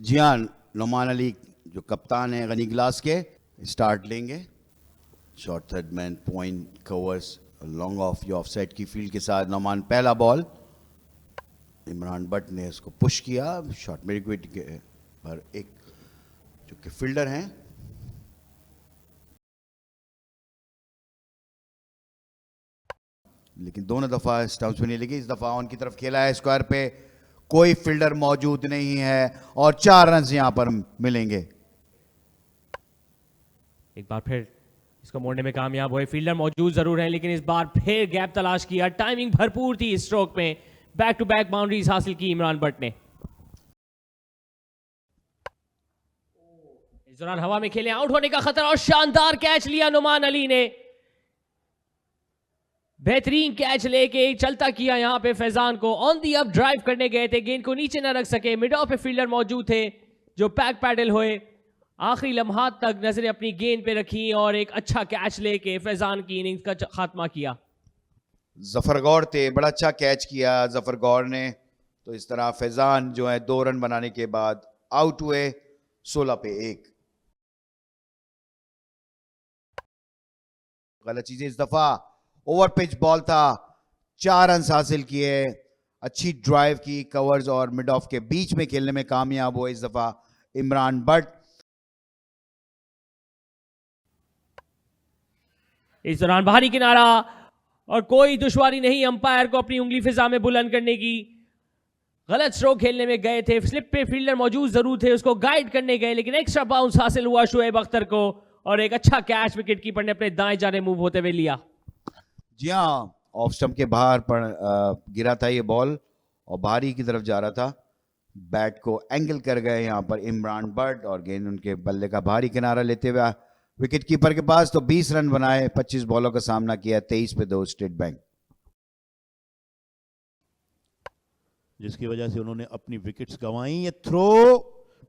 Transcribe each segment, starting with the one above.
जी हाँ, नोमान अली जो कप्तान है गनी ग्लास के, स्टार्ट लेंगे। Short third man point covers long off या ऑफ साइड की फील्ड के साथ नोमान पहला बॉल। इमरान बट ने उसको पुश किया शॉर्ट मिड विकेट के पर एक जो कि फील्डर हैं लेकिन दोनों दफा स्टंप्स में नहीं लगी। इस दफा ऑन की तरफ खेला है, स्क्वायर पे कोई फील्डर मौजूद नहीं है और 4 रन यहां पर मिलेंगे। एक बार फिर इसको मोड़ने में कामयाब हुए। फील्डर मौजूद जरूर है लेकिन इस बार फिर गैप तलाश किया। टाइमिंग भरपूर थी इस स्ट्रोक में। बैक टू बैक बाउंड्रीज हासिल की इमरान बट ने। इस दौरान हवा में खेले, आउट होने का खतरा और शानदार कैच लिया नुमान अली ने। बेहतरीन कैच लेके चलता किया यहां पे फैजान को। ऑन दी अप ड्राइव करने गए थे, गेंद को नीचे न रख सके। मिड ऑफ पे फील्डर मौजूद थे जो पैक पैडल हुए। आखिरी लम्हात तक नजरें अपनी गेंद पे रखी और एक अच्छा कैच लेके फैजान की इनिंग्स का खात्मा किया। जफर गौर थे, बड़ा अच्छा कैच किया जफर गौर ने। तो इस तरह फैजान जो है 2 रन बनाने के बाद आउट हुए 16 पे 1। गलत चीजें इस दफा ओवर पिच बॉल था, 4 रन हासिल किए। अच्छी ड्राइव की, कवर्स और मिड ऑफ के बीच में खेलने में कामयाब हुए इस दफा इमरान बट। इस दौरान बाहरी किनारा और कोई दुश्वारी नहीं अंपायर को अपनी उंगली फिजा में बुलंद करने की। गलत स्ट्रोक खेलने में गए थे, स्लिप पे फील्डर मौजूद जरूर थे, उसको गाइड करने गए लेकिन एक्स्ट्रा बाउंस हासिल हुआ शुएब अख्तर को और एक अच्छा कैच विकेट कीपर ने अपने दाएं जाने मूव होते हुए लिया। जी हाँ, ऑफ स्टंप के बाहर पर गिरा था ये बॉल और बाहरी की तरफ जा रहा था। बैट को एंगल कर गए यहाँ पर इमरान बट और गेंद उनके बल्ले का बाहरी किनारा लेते हुए विकेट कीपर के पास। तो 20 रन बनाए, 25 बॉलों का सामना किया, 23 पे 2 स्टेट बैंक, जिसकी वजह से उन्होंने अपनी विकेट्स गंवाई। ये थ्रो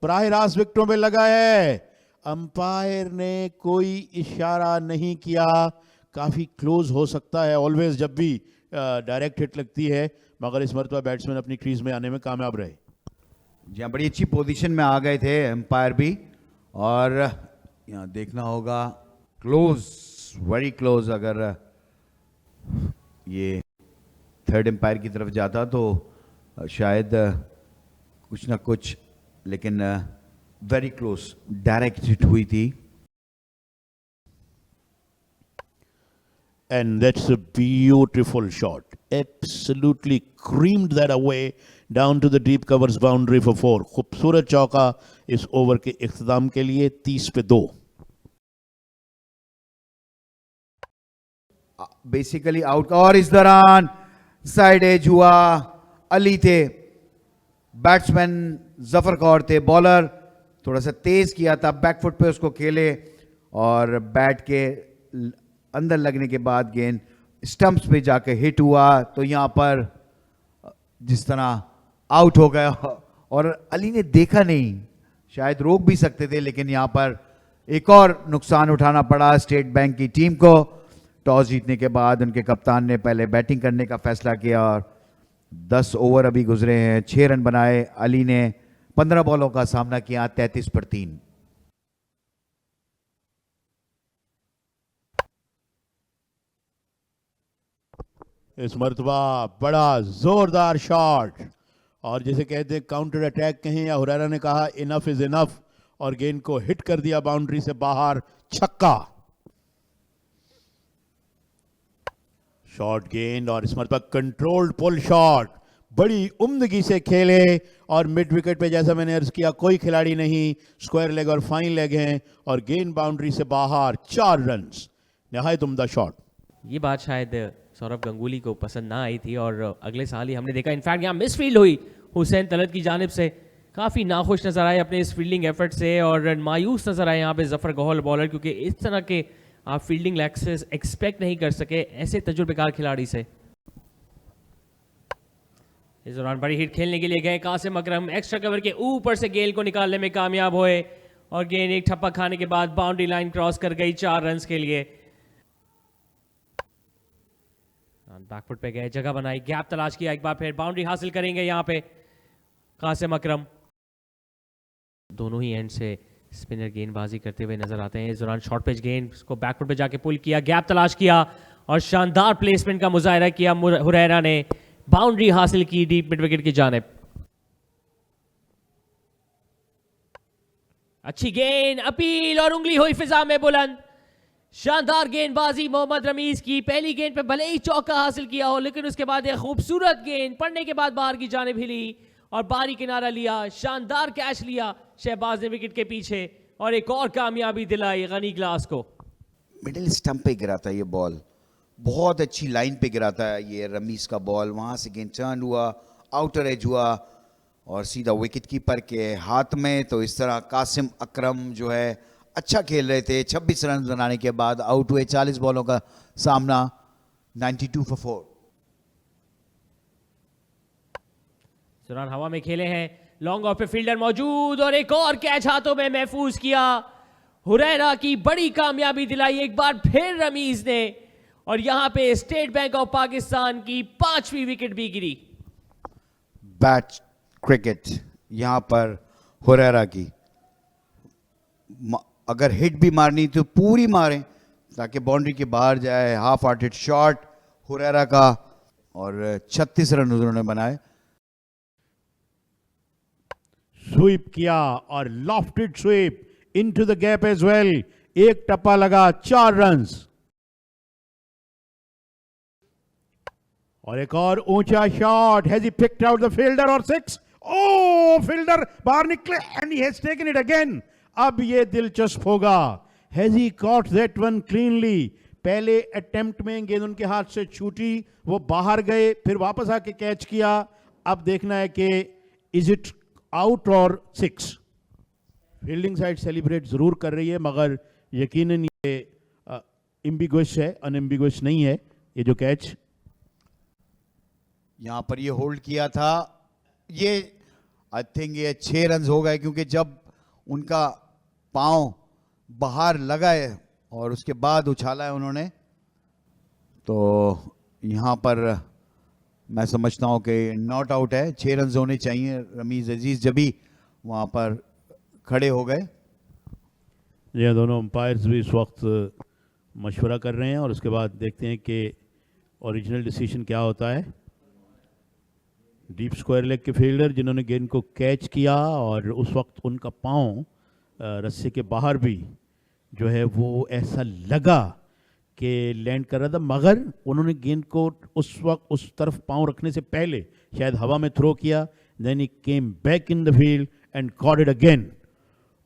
प्राह रास्त विकेटों पे लगा है, अंपायर ने कोई इशारा नहीं किया। काफी क्लोज हो सकता है ऑलवेज जब भी डायरेक्ट हिट लगती है, मगर इस मरतबा बैट्समैन अपनी क्रीज में आने में कामयाब रहे। जी हाँ, बड़ी अच्छी पोजीशन में आ गए थे एम्पायर भी। और यहाँ देखना होगा क्लोज, वेरी क्लोज। अगर ये थर्ड एम्पायर की तरफ जाता तो शायद कुछ ना कुछ, लेकिन वेरी क्लोज डायरेक्ट हिट हुई थी। And that's a beautiful shot. Absolutely creamed that away down to the deep covers boundary for 4. खूबसूरत चौका इस ओवर के इख्तिताम के लिए। 30 पे 2। Basically out. और इस दौरान साइड एज हुआ, अली थे, बैट्समैन जफर कौर थे, बॉलर थोड़ा सा तेज किया था, बैकफुट पे उसको खेले और बैट के अंदर लगने के बाद गेंद स्टंप्स पे जाके हिट हुआ। तो यहां पर जिस तरह आउट हो गया और अली ने देखा नहीं, शायद रोक भी सकते थे, लेकिन यहां पर एक और नुकसान उठाना पड़ा स्टेट बैंक की टीम को। टॉस जीतने के बाद उनके कप्तान ने पहले बैटिंग करने का फैसला किया और 10 ओवर अभी गुजरे हैं, 6 रन बनाए। अली ने 15 बॉलों का सामना किया, 33 पर 3। इस मरतबा बड़ा जोरदार शॉट, और जिसे कहते हैं काउंटर अटैक कहें या हुरैरा ने कहा इनफ इज इनफ, और गेंद को हिट कर दिया बाउंड्री से बाहर। छक्का, शॉर्ट गेंद और इस मरतबा कंट्रोल्ड पुल शॉट। बड़ी उम्दगी से खेले और मिड विकेट पे जैसा मैंने अर्ज किया कोई खिलाड़ी नहीं, स्क्वायर लेग और फाइन लेग हैं और गेंद बाउंड्री से बाहर। 4 रन, निहायत उम्दा शॉट। ये बात शायद सौरभ गंगुली को पसंद ना आई थी और अगले साल ही हमने देखा। इनफैक्ट यहाँ मिसफील्ड हुई हुसैन तलत की जानिब से, काफ़ी नाखुश नजर आए अपने इस फील्डिंग एफर्ट से और मायूस नजर आए यहाँ पे जफर गौहर बॉलर, क्योंकि इस तरह के आप फील्डिंग लैक्सेस एक्सपेक्ट नहीं कर सके ऐसे तजुर्बेकार खिलाड़ी से। इस दौरान बड़ी हिट खेलने के लिए गए कासिम अकरम, एक्स्ट्रा कवर के ऊपर से गेंद को निकालने में कामयाब हुए और गेंद एक ठप्पा खाने के बाद बाउंड्री लाइन क्रॉस कर गई 4 रन के लिए। बैकफुट पे गए, जगह बनाई, गैप तलाश किया, एक बार फिर बाउंड्री हासिल करेंगे यहाँ पे कासिम अकरम। दोनों ही एंड से स्पिनर गेंदबाजी करते हुए नजर आते हैं। इस दौरान शॉर्ट पिच गेंद को बैकफुट पे जाके पुल किया, गैप तलाश किया और शानदार प्लेसमेंट का मुजाहरा किया हुरैरा ने, बाउंड्री हासिल की डीप मिड विकेट की जानिब। अच्छी गेंद, अपील और उंगली हुई फिजा में बुलंद। शानदार गेंदबाजी मोहम्मद रमीज की। पहली गेंद पे भले ही चौका हासिल किया हो, लेकिन उसके बाद एक खूबसूरत गेंद पड़ने के बाद बाहर की जानिब हिली और बाहरी किनारा लिया, शानदार कैच लिया शहबाज ने विकेट के पीछे और एक और कामयाबी दिलाई गनी ग्लास को। मिडिल स्टंप पे गिरा था ये बॉल, बहुत अच्छी लाइन पे गिरा था ये रमीज का बॉल। वहां से गेंद टर्न हुआ, आउटर एज हुआ और सीधा विकेट कीपर के हाथ में। तो इस तरह कासिम अकरम जो है अच्छा खेल रहे थे, 26 रन बनाने के बाद आउट हुए। 40 बॉलों का सामना, 92 for 4। दौरान हवा में खेले हैं, लॉन्ग ऑफ पे फील्डर मौजूद और एक और कैच हाथों में महफूज किया। हुरैरा की बड़ी कामयाबी दिलाई एक बार फिर रमीज ने और यहां पे स्टेट बैंक ऑफ पाकिस्तान की 5वीं विकेट भी गिरी। बैट क्रिकेट यहां पर हुरैरा की, अगर हिट भी मारनी तो पूरी मारें ताकि बाउंड्री के बाहर जाए। हाफ हार्टेड शॉट हुरैरा का और 36 रन उन्होंने बनाए। स्वीप किया और lofted sweep into the gap as well. एक टप्पा लगा, 4 रन्स और एक और ऊंचा shot. Has he picked out the fielder और 6? ओ, फील्डर बाहर निकले and he has taken it again. अब ये दिलचस्प होगा। Has he caught that one cleanly? पहले अटेम्प्ट में गेंद उनके हाथ से छूटी, वो बाहर गए, फिर वापस आके कैच किया। अब देखना है कि इज इट आउट और 6। फील्डिंग साइड सेलिब्रेट जरूर कर रही है, मगर यकीनन ये एम्बिगुअस है, अनएम्बिगुअस नहीं है ये जो कैच। यहां पर ये होल्ड किया था, ये आई थिंक ये 6 रन हो गए क्योंकि जब उनका पांव बाहर लगा है और उसके बाद उछाला है उन्होंने, तो यहां पर मैं समझता हूं कि नॉट आउट है। 6 रन होने चाहिए। रमीज अजीज जब भी वहां पर खड़े हो गए। ये दोनों अंपायर्स भी इस वक्त मशवरा कर रहे हैं और उसके बाद देखते हैं कि ओरिजिनल डिसीजन क्या होता है। डीप स्क्वायर लेग के फील्डर जिन्होंने गेंद को कैच किया और उस वक्त उनका पांव रस्से के बाहर भी जो है वो ऐसा लगा कि लैंड कर रहा था, मगर उन्होंने गेंद को उस वक्त उस तरफ पांव रखने से पहले शायद हवा में थ्रो किया। Then he came back in the field and caught it again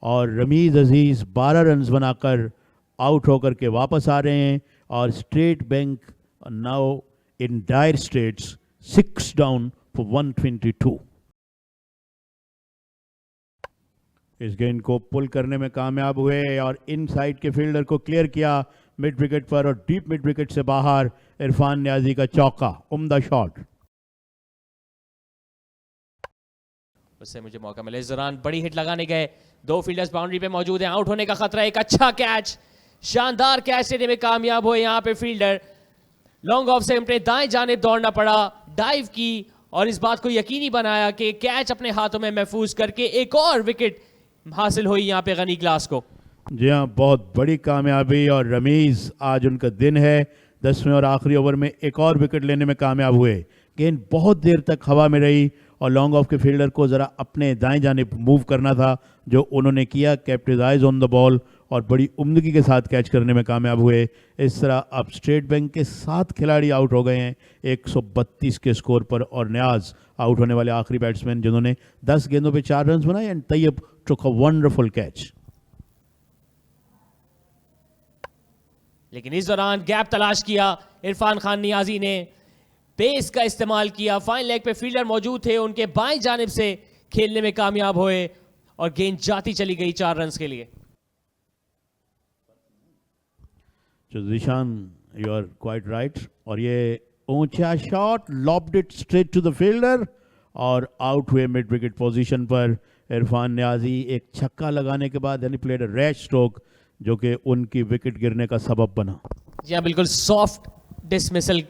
और रमीज अजीज 12 रन बनाकर आउट होकर के वापस आ रहे हैं और State Bank now in dire straits 6 down for 122। इस गेंद को पुल करने में कामयाब हुए और इनसाइड के फील्डर को क्लियर किया मिड विकेट पर और डीप मिड विकेट से बाहर इरफान न्याजी का चौका, उम्दा शॉट। उससे मुझे मौका मिला। इस दौरान बड़ी हिट लगाने गए, 2 फील्डर्स बाउंड्री पे मौजूद हैं, आउट होने का खतरा। एक अच्छा कैच, शानदार कैच लेने में कामयाब हुए यहां पे फील्डर। लॉन्ग ऑफ से अपने दाएं जानिब दौड़ना पड़ा, डाइव की और इस बात को यकीनी बनाया कि कैच अपने हाथों में महफूज करके एक और विकेट हासिल हुई यहां पे गनी ग्लास को। जी हाँ, बहुत बड़ी कामयाबी और रमीज आज उनका दिन है। 10वें और आखिरी ओवर में एक और विकेट लेने में कामयाब हुए। गेंद बहुत देर तक हवा में रही और लॉन्ग ऑफ के फील्डर को ज़रा अपने दाएं जानिब मूव करना था, जो उन्होंने किया। Kept his eyes on the ball और बड़ी उम्दगी के साथ कैच करने में कामयाब हुए। इस तरह अब स्टेट बैंक के 7 खिलाड़ी आउट हो गए हैं 132 के स्कोर पर और न्याज आउट होने वाले आखिरी बैट्समैन जिन्होंने 10 गेंदों पे 4 रन बनाए and Tayyab took a wonderful catch. लेकिन इस दौरान गैप तलाश किया इरफान खान नियाजी ने, पेस का इस्तेमाल किया। फाइन लेग पे फील्डर मौजूद थे, उनके बाएं जानिब से खेलने में कामयाब हुए और गेंद जाती चली गई 4 रन के लिए। Zeeshan, you are quite right. और ये ऊंचा shot, lobbed it straight to the fielder और आउट हुए मिड विकेट पोजीशन पर इरफान न्याजी। एक छक्का लगाने के बाद यानी प्लेड अ रैश स्ट्रोक जो कि उनकी विकेट गिरने का सबब बना। जी हाँ, बिल्कुल सॉफ्ट डिसमिसल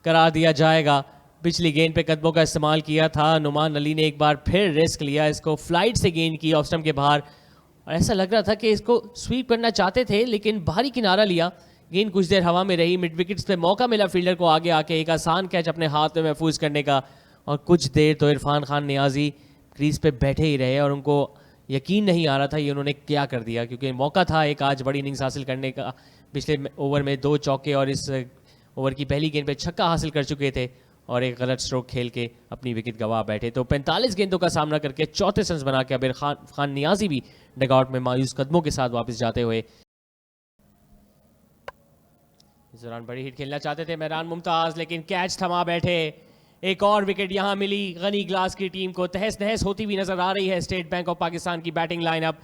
करार दिया जाएगा पिछली गेंद पे कदमों का इस्तेमाल किया था। नुमान अली ने एक बार फिर रिस्क लिया, इसको फ्लाइट से गेंद की ऑफ स्टंप के बाहर, और ऐसा लग रहा था कि इसको स्वीप करना चाहते थे लेकिन बाहरी किनारा लिया। गेंद कुछ देर हवा में रही, मिड विकेट्स पे मौका मिला फील्डर को आगे आके एक आसान कैच अपने हाथ में महफूज करने का, और कुछ देर तो इरफान खान नियाजी क्रीज पे बैठे ही रहे और उनको यकीन नहीं आ रहा था ये उन्होंने क्या कर दिया, क्योंकि मौका था एक आज बड़ी इनिंग्स हासिल करने का। पिछले ओवर में 2 चौके और इस ओवर की पहली गेंद पे छक्का हासिल कर चुके थे और एक गलत स्ट्रोक खेल के अपनी विकेट गंवा बैठे। तो 45 गेंदों का सामना करके 34 रन बना के अब इरफान खान नियाजी भी डगआउट में मायूस कदमों के साथ वापस जाते हुए। इस दौरान बड़ी हिट खेलना चाहते थे मेहरान मुमताज, लेकिन कैच थमा बैठे। एक और विकेट यहां मिली गनी ग्लास की टीम को। तहस नहस होती हुई नजर आ रही है स्टेट बैंक ऑफ पाकिस्तान की बैटिंग लाइनअप,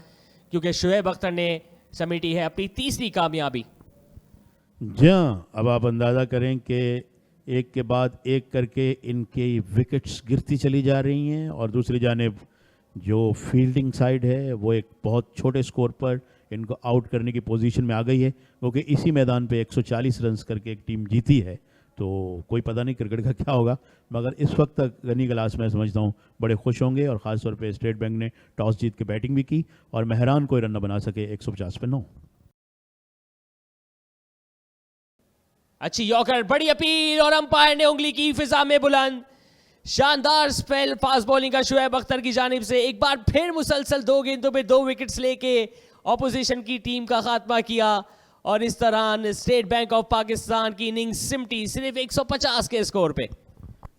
क्योंकि शुएब अख्तर ने समेटी है अपनी तीसरी कामयाबी। जी हाँ, अब आप अंदाज़ा करें कि एक के बाद एक करके इनकी विकेट्स गिरती चली जा रही हैं और दूसरी जानिब जो फील्डिंग साइड है वो एक बहुत छोटे स्कोर पर इनको आउट करने की पोजीशन में आ गई है, क्योंकि इसी मैदान पे 140 रन्स करके एक टीम जीती है। तो कोई पता नहीं क्रिकेट का क्या होगा, मगर इस वक्त तक गनी ग्लास मैं समझता हूँ बड़े खुश होंगे, और ख़ासतौर पे स्टेट बैंक ने टॉस जीत के बैटिंग भी की और मेहरान कोई रन न बना सके 150 पे 9। अच्छी यॉर्कर, बड़ी अपील और अंपायर ने उंगली की फिजा में बुलंद। शानदार स्पेल फास्ट बॉलिंग का शुएब अख्तर की जानिब से, एक बार फिर मुसलसल 2 गेंदों पे 2 विकेट्स लेके ऑपोजिशन की टीम का खात्मा किया, और इस दौरान स्टेट बैंक ऑफ पाकिस्तान की इनिंग्स सिमटी सिर्फ 150 के स्कोर पे।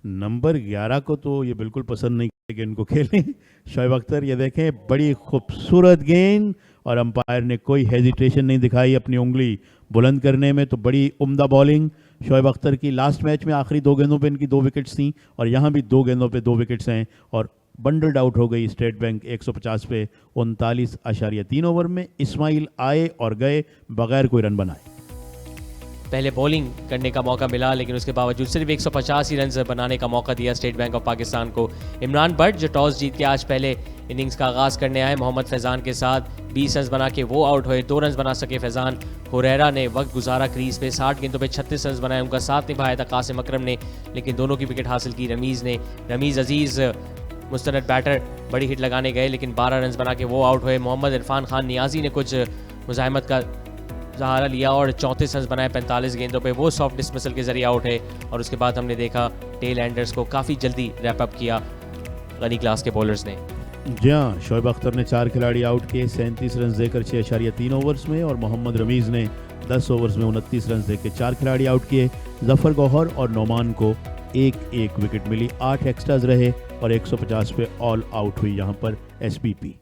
नंबर 11 को तो ये बिल्कुल पसंद नहीं कि इनको खेलें शोएब अख्तर। ये देखें, बड़ी खूबसूरत गेंद और अंपायर ने कोई हेजिटेशन नहीं दिखाई अपनी उंगली बुलंद करने में। तो बड़ी उम्दा बॉलिंग शोएब अख्तर की। लास्ट मैच में आखिरी 2 गेंदों पे इनकी 2 विकेट्स थी और यहाँ भी 2 गेंदों पे 2 विकेट्स हैं, और बंडल्ड आउट हो गई स्टेट बैंक 150 पे 39.3 ओवर में। इस्माइल आए और गए बगैर कोई रन बनाए। पहले बॉलिंग करने का मौका मिला लेकिन उसके बावजूद सिर्फ 150 ही रन बनाने का मौका दिया स्टेट बैंक ऑफ पाकिस्तान को। इमरान भट्ट जो टॉस जीत के आज पहले इनिंग्स का आगाज़ करने आए मोहम्मद फैज़ान के साथ 20 रन बना के वो आउट हुए। 2 रन बना सके फैज़ान। हुरैरा ने वक्त गुजारा क्रीज पे, 60 गेंदों पे 36 रन बनाए। उनका साथ निभाया था कासिम अकरम ने, लेकिन दोनों की विकेट हासिल की रमीज़ ने। रमीज़ अजीज़ मुस्तनद बैटर बड़ी हिट लगाने गए लेकिन 12 रन बना के वो आउट हुए। मोहम्मद इरफान खान नियाजी ने कुछ मुज़ाहमत का सहारा लिया और 34 रन बनाए 45 गेंदों पे, वो सॉफ्ट डिसमिसल के जरिए आउट है। और उसके बाद हमने देखा टेल एंडर्स को काफ़ी जल्दी रैप अप किया गनी क्लास के बॉलर्स ने। जी हाँ, शोएब अख्तर ने 4 खिलाड़ी आउट किए 37 रन देकर 6.3 ओवर्स में, और मोहम्मद रमीज़ ने 10 ओवर्स में 29 रन देकर 4 खिलाड़ी आउट किए। जफर गौहर और नोमान को 1-1 विकेट मिली। 8 एक्स्ट्राज रहे और 150 पे ऑल आउट हुई यहाँ पर एसबीपी।